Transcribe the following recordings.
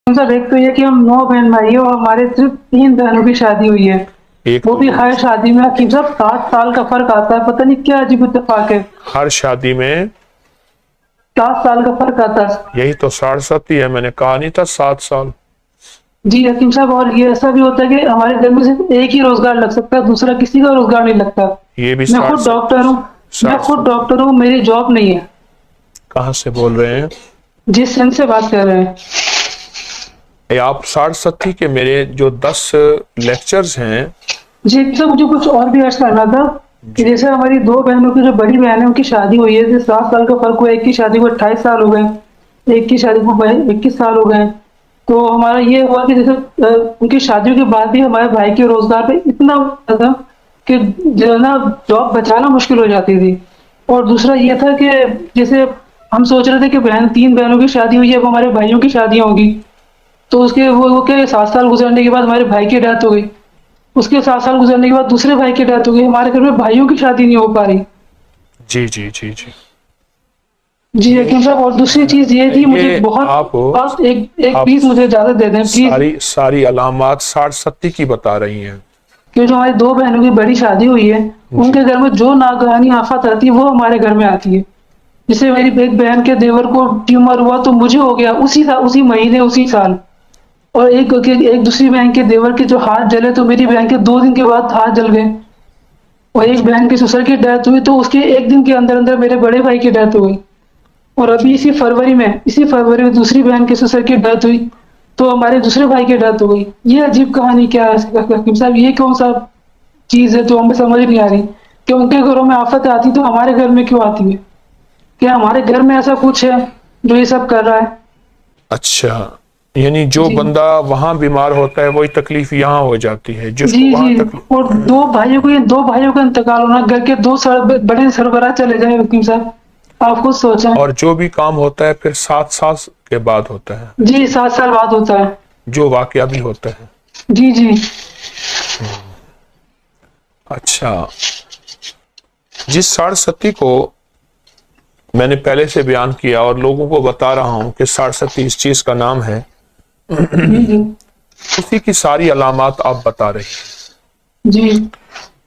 Sir एक तो ये कि हम 9 बहन भाई हैं और हमारे सिर्फ 3 बहनों की शादी हुई है, वो भी हर शादी में हकीम साहब 7 साल का फर्क आता है। पता नहीं क्या अजीब इत्तेफाक है, हर शादी में 7 साल का फर्क आता है। यही तो 67 है, मैंने कहा नहीं था 7 साल। जी हकीम साहब, और ये ऐसा भी होता है कि हमारे घर में सिर्फ एक ही रोजगार लग सकता है, दूसरा किसी का रोजगार नहीं लगता। ये भी मैं खुद डॉक्टर हूँ, मेरी जॉब नहीं है। कहाँ से बोल रहे हैं? जिस सिंध से बात कर रहे हैं। आप 67 के मेरे जो 10 लेक्चर्स हैं। जी सर, मुझे कुछ और भी अर्ज करना था कि जैसे हमारी 2 बहनों की जो बड़ी बहन है उनकी शादी हुई है, जैसे 7 साल का फर्क हुआ, एक की शादी को 28 साल हो गए, एक की शादी को 21 साल हो गए। तो हमारा ये हुआ कि जैसे उनकी शादियों के बाद भी हमारे भाई के रोजगार पे इतना था कि जो है ना जॉब बचाना मुश्किल हो जाती थी। और दूसरा ये था कि जैसे हम सोच रहे थे कि 3 बहनों की शादी हुई है, अब हमारे भाइयों की शादियां होगी, तो उसके वो क्या 7 साल गुजरने के बाद हमारे भाई की डेथ हो गई, उसके 7 साल गुजरने के बाद दूसरे भाई की डेथ हो गई, हमारे घर में भाइयों की शादी नहीं हो पा रही। जी जी जी जी जी हकीम साहब, और दूसरी चीज ये थी, मुझे बहुत एक प्लीज मुझे इजाजत दे दें प्लीज। सारी अलामात 67 की बता रही हैं कि जो हमारी 2 बहनों की बड़ी शादी हुई है, उनके घर में जो नागहानी आफत आती है वो हमारे घर में आती है। जैसे मेरी एक बहन के देवर को ट्यूमर हुआ तो मुझे हो गया उसी महीने उसी साल। और एक दूसरी बहन के देवर के जो हाथ जले तो मेरी बहन के 2 दिन के बाद हाथ जल गए। और एक बहन के ससुर की डेथ हुई तो उसके 1 दिन के अंदर अंदर मेरे बड़े भाई की डेथ हो गई। और अभी इसी फरवरी में दूसरी बहन के ससुर की डेथ हुई तो हमारे दूसरे भाई की डेथ हो गई। ये अजीब कहानी क्या है हकीम साहब? ये कौन सा चीज है जो हमें समझ नहीं आ रही कि उनके घरों में आफत आती तो हमारे घर में क्यों आती है? क्या हमारे घर में ऐसा कुछ है जो ये सब कर रहा है? अच्छा, यानी जो बंदा वहां बीमार होता है वही तकलीफ यहाँ हो जाती है जिसको जी वहां जी। और 2 भाइयों का इंतकाल होना, घर के 2 बड़े सरबराह चले जाए हकीम साहब, आप खुद सोचें। और जो भी काम होता है फिर 7 साल के बाद होता है। जी 7 साल बाद होता है, जो वाकया भी होता है। जी जी। अच्छा, जिस 67 को मैंने पहले से बयान किया और लोगों को बता रहा हूं कि 67 इस चीज का नाम है, उसी की सारी अलामात आप बता रही हैं। जी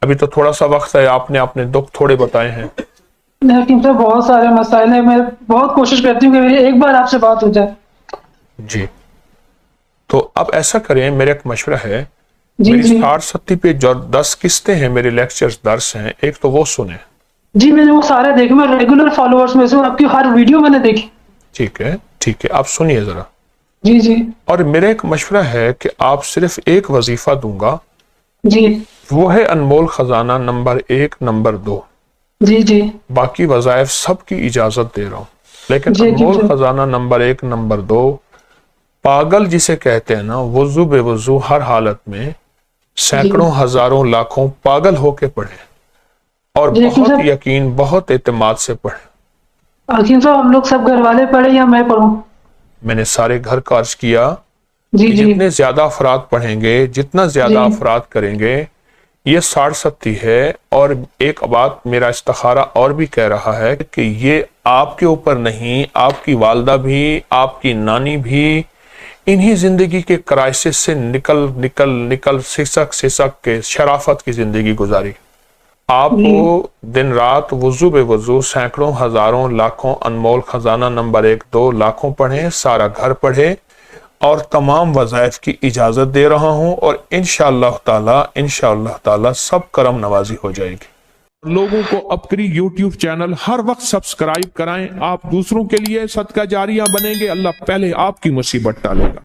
अभी तो थोड़ा सा वक्त है, आपने अपने दुख थोड़े बताए हैं, लेकिन तो बहुत सारे मसाइल हैं। मैं बहुत कोशिश करती हूँ कि मेरी एक बार आपसे बात हो जाए। जी तो अब ऐसा करें, मेरा एक मशवरा है, जी मेरी जी 67 पे जो 10 किस्तें हैं, मेरे लेक्चर्स दर्स हैं, एक तो वो सुने। जी, मैंने वो सारे देखे, मैं रेगुलर फॉलोअर्स में से हूँ, आपकी हर वीडियो मैंने देखी। ठीक है ठीक है, आप सुनिए जरा। जी जी और मेरा एक मशवरा है कि आप सिर्फ एक वजीफा दूंगा, जी वो है अनमोल खजाना नंबर 1 नंबर 2। जी जी बाकी वज़ाइफ सबकी इजाजत दे रहा हूं, लेकिन जी अनमोल खजाना नंबर 1 नंबर 2 पागल जिसे कहते हैं ना, वुजू बेवुजू हर हालत में सैकड़ों हजारों लाखों पागल होके पढ़े और बहुत यकीन बहुत एतमाद से पढ़े। हकीम साहब, हम लोग सब घर वाले पढ़े या मैं पढ़ूं? मैंने सारे घर का अर्ज किया जी कि जी जितने ज्यादा अफराद पढ़ेंगे, जितना ज्यादा अफराद करेंगे, ये 67 है। और एक बात मेरा इस्तिखारा और भी कह रहा है कि ये आपके ऊपर नहीं, आपकी वालदा भी, आपकी नानी भी इन्हीं जिंदगी के क्राइसिस से निकल सिसक के शराफत की जिंदगी गुजारी। आपको दिन रात वुजू बेवुजू सैकड़ों हजारों लाखों अनमोल खजाना नंबर 1 2 लाखों पढ़े, सारा घर पढ़े और तमाम वज़ाइफ की इजाजत दे रहा हूं। और इंशाअल्लाह ताला सब करम नवाजी हो जाएगी। लोगों को अपनी YouTube चैनल हर वक्त सब्सक्राइब कराएं। आप दूसरों के लिए सदका जारिया बनेंगे, अल्लाह पहले आपकी मुसीबत टालेगा।